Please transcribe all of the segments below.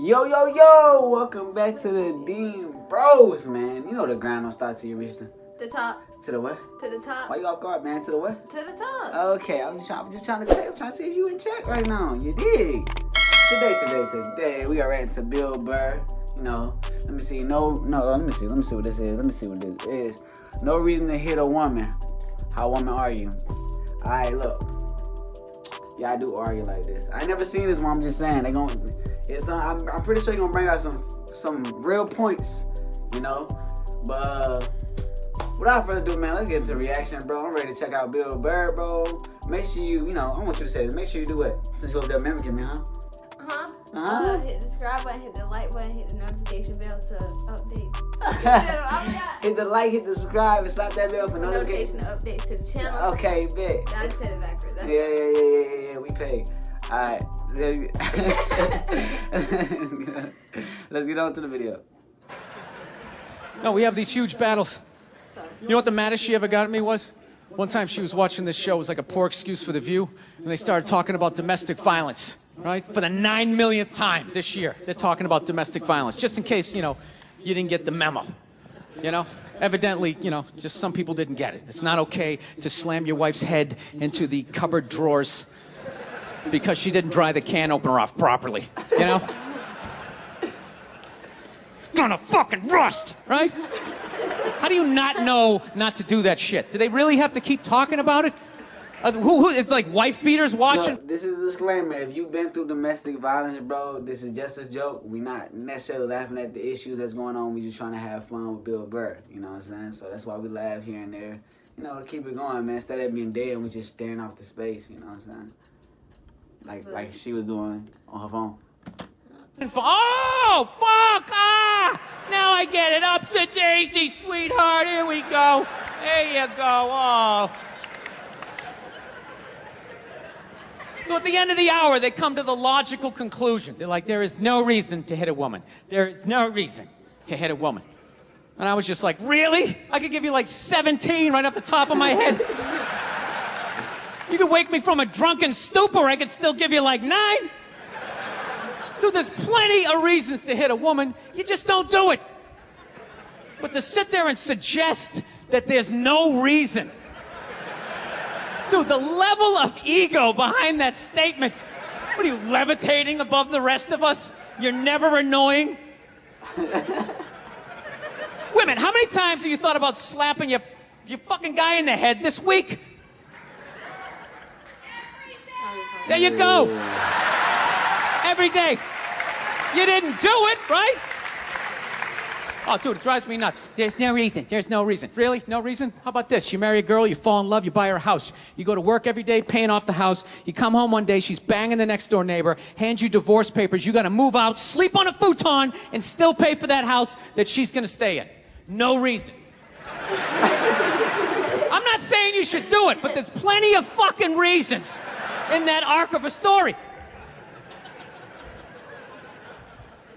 Yo, yo, yo! Welcome back to the Dean Bros, man. You know the grind don't start till you reach the top. To the what? To the top. Why you off guard, man? To the what? To the top. Okay, I'm just trying to check. I'm trying to see if you in check right now. You dig? Today, we are ready to build Burr. You know, let me see. Let me see what this is. Let me see what this is. No reason to hit a woman. How woman are you? All right, look. Yeah, I do argue like this. I never seen this one. I'm just saying I'm pretty sure you're gonna bring out some real points, you know. But without further ado, man, let's get into reaction, bro. I'm ready to check out Bill Burr, bro. Make sure I want you to say this. Make sure you do it. Since you over there mimicking me, huh? Hit the subscribe button, hit the like button, hit the notification bell to updates. Hit the like, hit the subscribe, and slap that bell for notification updates to the channel. Okay, bet. I said it backwards. Yeah. We paid. All right. Let's get on to the video. No, we have these huge battles. Sorry. You know what the maddest she ever got at me was? One time she was watching this show. It was like a poor excuse for The View. And they started talking about domestic violence, right? For the 9 millionth time this year, they're talking about domestic violence. Just in case, you didn't get the memo. Evidently, just some people didn't get it. It's not okay to slam your wife's head into the cupboard drawers because she didn't dry the can opener off properly, It's gonna fucking rust, right? How do you not know not to do that shit? Do they really have to keep talking about it? It's like wife beaters watching? Look, this is a disclaimer. If you've been through domestic violence, bro, this is just a joke. We're not necessarily laughing at the issues that's going on. We're just trying to have fun with Bill Burr. You know what I'm saying? So that's why we laugh here and there. To keep it going, man. Instead of being dead, we're just staring off the space. You know what I'm saying? Like she was doing on her phone. Oh, fuck! Now I get it. Ups a daisy, sweetheart. Here we go. There you go. Oh. So at the end of the hour, they come to the logical conclusion. They're like, there is no reason to hit a woman. There is no reason to hit a woman. And I was just like, really? I could give you like 17 right off the top of my head. You could wake me from a drunken stupor, I could still give you like 9. Dude, there's plenty of reasons to hit a woman. You just don't do it. But to sit there and suggest that there's no reason. Dude, the level of ego behind that statement. What are you, levitating above the rest of us? You're never annoying? Women, how many times have you thought about slapping your fucking guy in the head this week? There you go. Every day. You didn't do it, right? Oh, dude, it drives me nuts. There's no reason. There's no reason. Really? No reason? How about this? You marry a girl, you fall in love, you buy her a house. You go to work every day paying off the house. You come home one day, she's banging the next door neighbor, hands you divorce papers. You got to move out, sleep on a futon, and still pay for that house that she's going to stay in. No reason. I'm not saying you should do it, but there's plenty of fucking reasons in that arc of a story.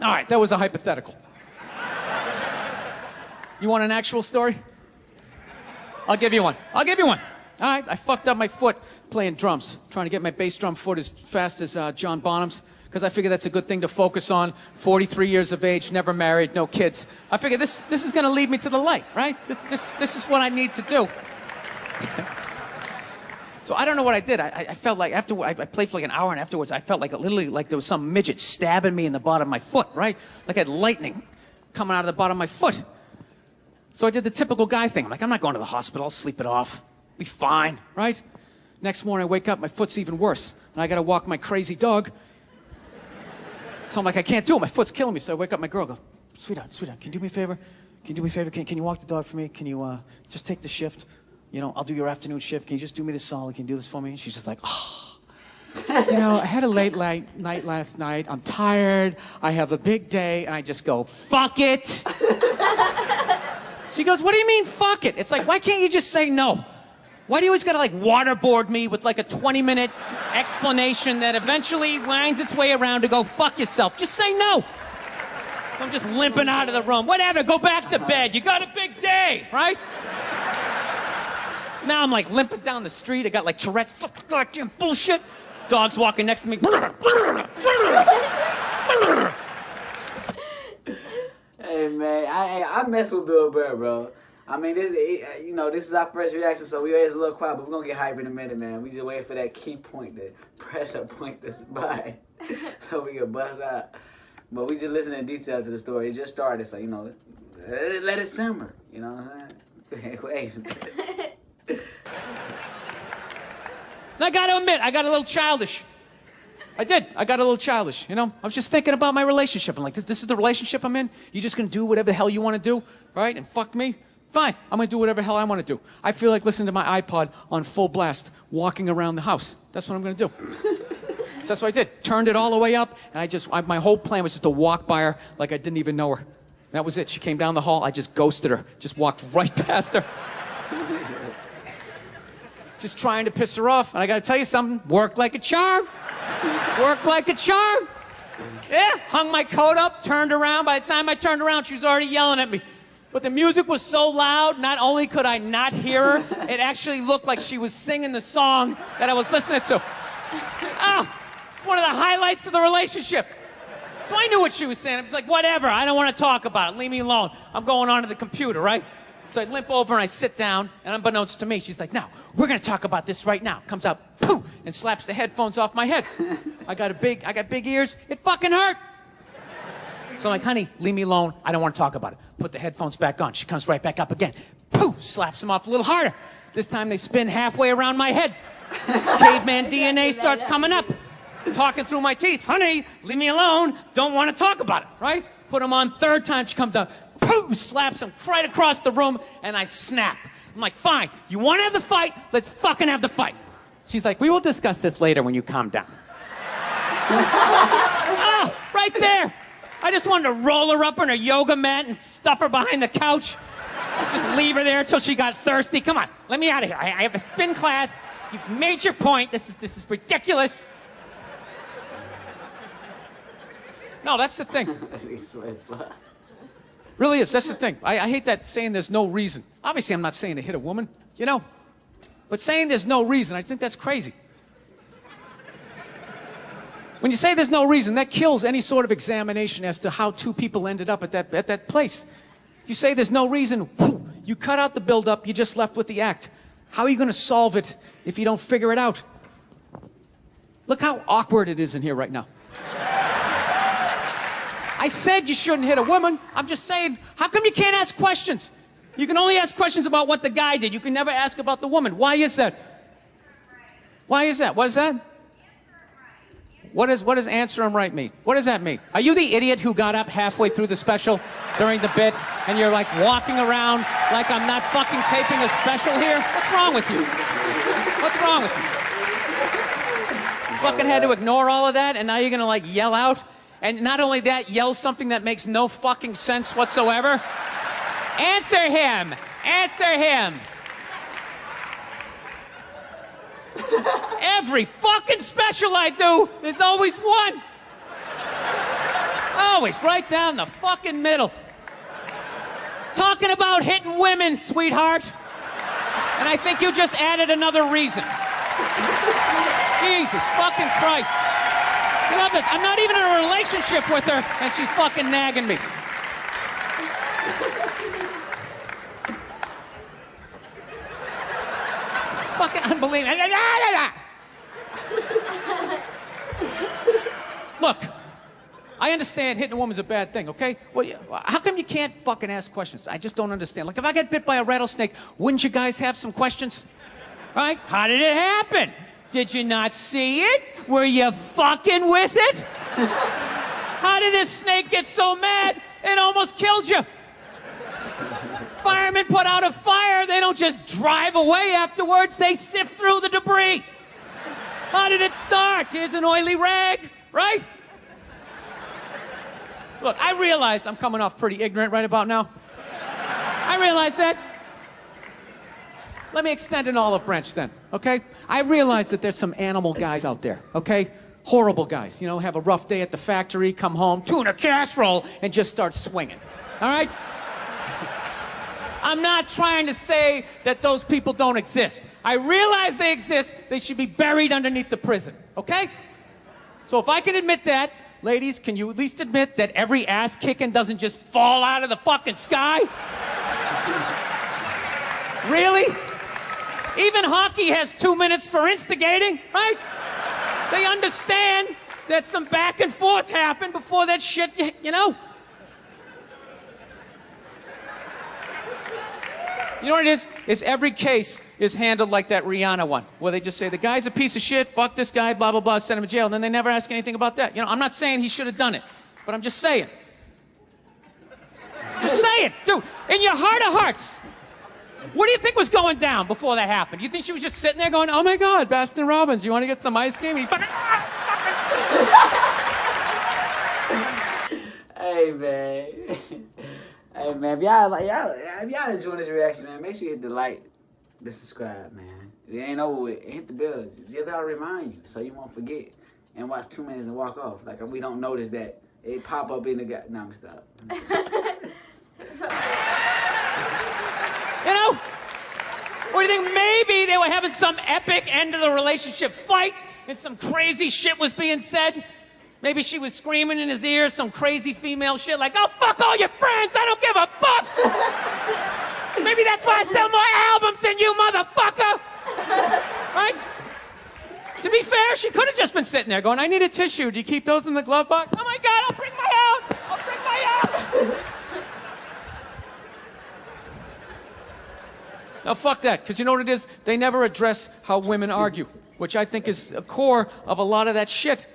All right, that was a hypothetical. You want an actual story? I'll give you one. All right, I fucked up my foot playing drums, trying to get my bass drum foot as fast as John Bonham's, because I figure that's a good thing to focus on. 43 years of age, never married, no kids. I figure this is going to lead me to the light, right? This is what I need to do. So I don't know what I did. I felt like after I played for like an hour, and afterwards I felt like literally like there was some midget stabbing me in the bottom of my foot, right? Like I had lightning coming out of the bottom of my foot. So I did the typical guy thing. I'm like, I'm not going to the hospital. I'll sleep it off. Be fine, right? Next morning I wake up, my foot's even worse, and I got to walk my crazy dog. So I'm like, I can't do it. My foot's killing me. So I wake up my girl, go, sweetheart, can you do me a favor? Can you walk the dog for me? Can you just take the shift? I'll do your afternoon shift. Can you just do me this solid? Can you do this for me? And she's just like, oh. I had a late night last night. I'm tired. I have a big day. And I just go, fuck it. She goes, what do you mean, fuck it? It's like, why can't you just say no? Why do you always gotta waterboard me with like a 20-minute explanation that eventually winds its way around to go, fuck yourself? Just say no. So I'm just limping out of the room. Whatever, go back to bed. You got a big day, right? So now I'm limping down the street. I got Tourette's. Fucking goddamn bullshit. Dog's walking next to me. man. I mess with Bill Burr, bro. I mean, this is our first reaction, so we always a little quiet, but we're gonna get hype in a minute, man. We just wait for that key point, the pressure point to spy, so we can bust out. But we just listen in detail to the story. It just started, so let it simmer. You know what I'm saying? Wait. I gotta admit, I got a little childish. I did. I got a little childish, I was just thinking about my relationship. I'm like, this is the relationship I'm in? You just gonna do whatever the hell you wanna do, right? And fuck me? Fine, I'm gonna do whatever the hell I wanna do. I feel like listening to my iPod on full blast, walking around the house. That's what I'm gonna do. So that's what I did. Turned it all the way up, and my whole plan was just to walk by her like I didn't even know her. That was it. She came down the hall, I just ghosted her. Just walked right past her. Just trying to piss her off. And I gotta tell you something, worked like a charm. Worked like a charm. Yeah, hung my coat up, turned around. By the time I turned around, she was already yelling at me. But the music was so loud, not only could I not hear her, it actually looked like she was singing the song that I was listening to. It's one of the highlights of the relationship. So I knew what she was saying. I was like, whatever, I don't want to talk about it. Leave me alone. I'm going onto the computer, right? So I limp over and I sit down, and unbeknownst to me, she's like, no, we're going to talk about this right now. Comes out, poof, and slaps the headphones off my head. I got big ears. It fucking hurt. So I'm like, honey, leave me alone. I don't want to talk about it. Put the headphones back on. She comes right back up again. Poof, slaps them off a little harder. This time they spin halfway around my head. Caveman DNA starts coming up. Talking through my teeth. Honey, leave me alone. Don't want to talk about it, right? Put them on third time. She comes out. Poof, slaps him right across the room, and I snap. I'm like, fine. You want to have the fight? Let's fucking have the fight. She's like, we will discuss this later when you calm down. Right there. I just wanted to roll her up on her yoga mat and stuff her behind the couch. Just leave her there until she got thirsty. Come on, let me out of here. I have a spin class. You've made your point. This is ridiculous. No, that's the thing. Really is. That's the thing. I hate that saying there's no reason. Obviously, I'm not saying to hit a woman, but saying there's no reason, I think that's crazy. When you say there's no reason, that kills any sort of examination as to how two people ended up at that place. If you say there's no reason, you cut out the build-up, you're just left with the act. How are you going to solve it if you don't figure it out? Look how awkward it is in here right now. I said you shouldn't hit a woman. I'm just saying, how come you can't ask questions? You can only ask questions about what the guy did. You can never ask about the woman. Why is that? Why is that? What is that? What does answer him right mean? What does that mean? Are you the idiot who got up halfway through the special during the bit and you're like walking around like I'm not fucking taping a special here? What's wrong with you? What's wrong with you? You fucking had to ignore all of that and now you're gonna like yell out? And not only that, yell something that makes no fucking sense whatsoever? Answer him! Answer him! Every fucking special I do, there's always one. Always right down the fucking middle. Talking about hitting women, sweetheart. And I think you just added another reason. Jesus fucking Christ. I love this. I'm not even in a relationship with her, and she's fucking nagging me. Fucking unbelievable. Look, I understand hitting a woman's a bad thing, okay? Well, how come you can't fucking ask questions? I just don't understand. Like, if I got bit by a rattlesnake, wouldn't you guys have some questions? Right? How did it happen? Did you not see it? Were you fucking with it? How did this snake get so mad it almost killed you? Firemen put out a fire, they don't just drive away afterwards, they sift through the debris. How did it start? Here's an oily rag, right? Look, I realize I'm coming off pretty ignorant right about now. I realize that. Let me extend an olive branch then, okay? I realize that there's some animal guys out there, okay? Horrible guys, have a rough day at the factory, come home, tuna casserole, and just start swinging, all right? I'm not trying to say that those people don't exist. I realize they exist. They should be buried underneath the prison, okay? So if I can admit that, ladies, can you at least admit that every ass kicking doesn't just fall out of the fucking sky? Really? Even hockey has 2 minutes for instigating, right? They understand that some back and forth happened before that shit, you know? You know what it is? Is every case is handled like that Rihanna one, where they just say, the guy's a piece of shit, fuck this guy, blah, blah, blah, send him to jail, and then they never ask anything about that. You know, I'm not saying he should have done it, but I'm just saying. Just saying, dude, in your heart of hearts, what do you think was going down before that happened? You think she was just sitting there going, oh my God, Baskin Robbins, you want to get some ice cream? And he fucking... Hey, man. Hey, man, if y'all enjoying this reaction, man, make sure you hit the like, the subscribe, man. It ain't over with. Hit the bell. Just gotta remind you so you won't forget. And watch 2 minutes and walk off. Like, we don't notice that it pop up in the guy. Nah, I'm stop. You know? Or do you think maybe they were having some epic end of the relationship fight and some crazy shit was being said? Maybe she was screaming in his ear some crazy female shit like, oh, fuck all your friends, I don't give a fuck! Maybe that's why I sell more albums than you, motherfucker! Right? To be fair, she could have just been sitting there going, I need a tissue. Do you keep those in the glove box? Oh my God, I'll bring my out! I'll bring my out! Now, fuck that, because you know what it is? They never address how women argue, which I think is the core of a lot of that shit.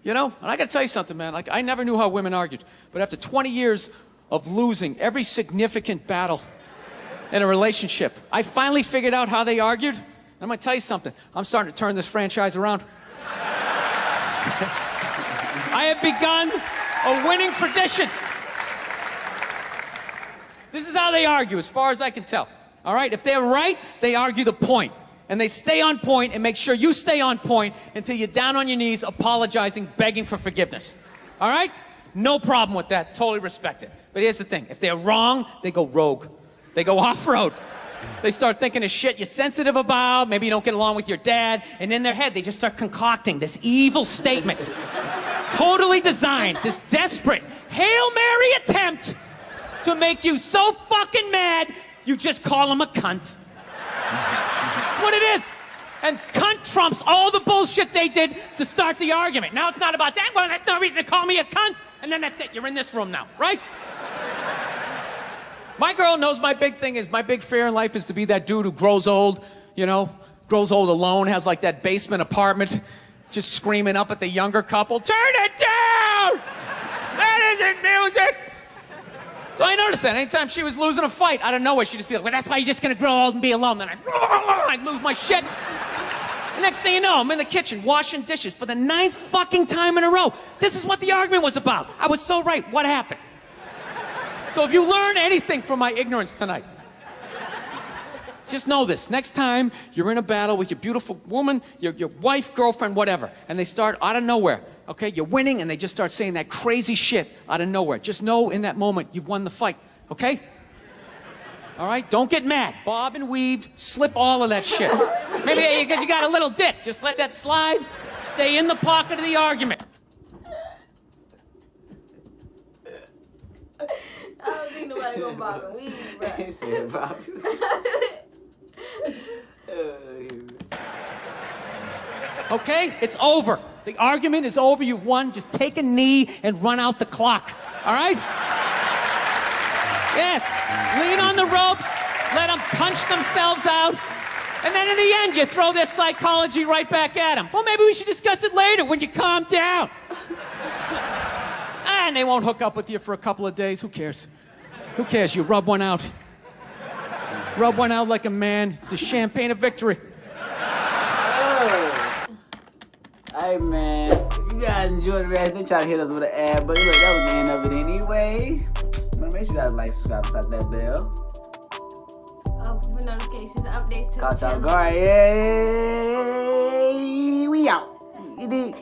You know? And I gotta tell you something, man. Like, I never knew how women argued, but after 20 years of losing every significant battle in a relationship, I finally figured out how they argued. I'm gonna tell you something. I'm starting to turn this franchise around. I have begun a winning tradition. This is how they argue, as far as I can tell. All right? If they're right, they argue the point. And they stay on point and make sure you stay on point until you're down on your knees, apologizing, begging for forgiveness. All right? No problem with that. Totally respect it. But here's the thing. If they're wrong, they go rogue. They go off-road. They start thinking of shit you're sensitive about. Maybe you don't get along with your dad. And in their head, they just start concocting this evil statement. Totally designed. This desperate Hail Mary attempt to make you so fucking mad, you just call them a cunt. That's what it is. And cunt trumps all the bullshit they did to start the argument. Now it's not about that. Well, that's no reason to call me a cunt. And then that's it. You're in this room now, right? My girl knows my big thing is, my big fear in life is to be that dude who grows old, you know, grows old alone, has like that basement apartment, just screaming up at the younger couple, turn it down! That isn't music! So I noticed that anytime she was losing a fight, out of nowhere, she'd just be like, well, that's why you're just gonna grow old and be alone. Then I'd lose my shit. The next thing you know, I'm in the kitchen washing dishes for the 9th fucking time in a row. This is what the argument was about. I was so right. What happened? So if you learn anything from my ignorance tonight, just know this. Next time you're in a battle with your beautiful woman, your wife, girlfriend, whatever, and they start out of nowhere, okay, you're winning, and they just start saying that crazy shit out of nowhere. Just know in that moment you've won the fight, okay? All right? Don't get mad. Bob and weave, slip all of that shit. Maybe because you got a little dick. Just let that slide. Stay in the pocket of the argument. I don't think nobody gonna bob and weave, bro. He said Bob. Okay? It's over. The argument is over. You've won. Just take a knee and run out the clock. All right? Yes. Lean on the ropes. Let them punch themselves out. And then in the end, you throw their psychology right back at them. Well, maybe we should discuss it later when you calm down. And they won't hook up with you for a couple of days. Who cares? Who cares? You rub one out. Rub one out like a man. It's the champagne of victory. Hey, man. If you guys enjoyed the reaction, they try to hit us with an ad, but look, that was the end of it anyway. But make sure you guys like, subscribe, slap that bell. Oh, for notifications, updates to Caught the y'all channel. guard. Yay! We out. You dig?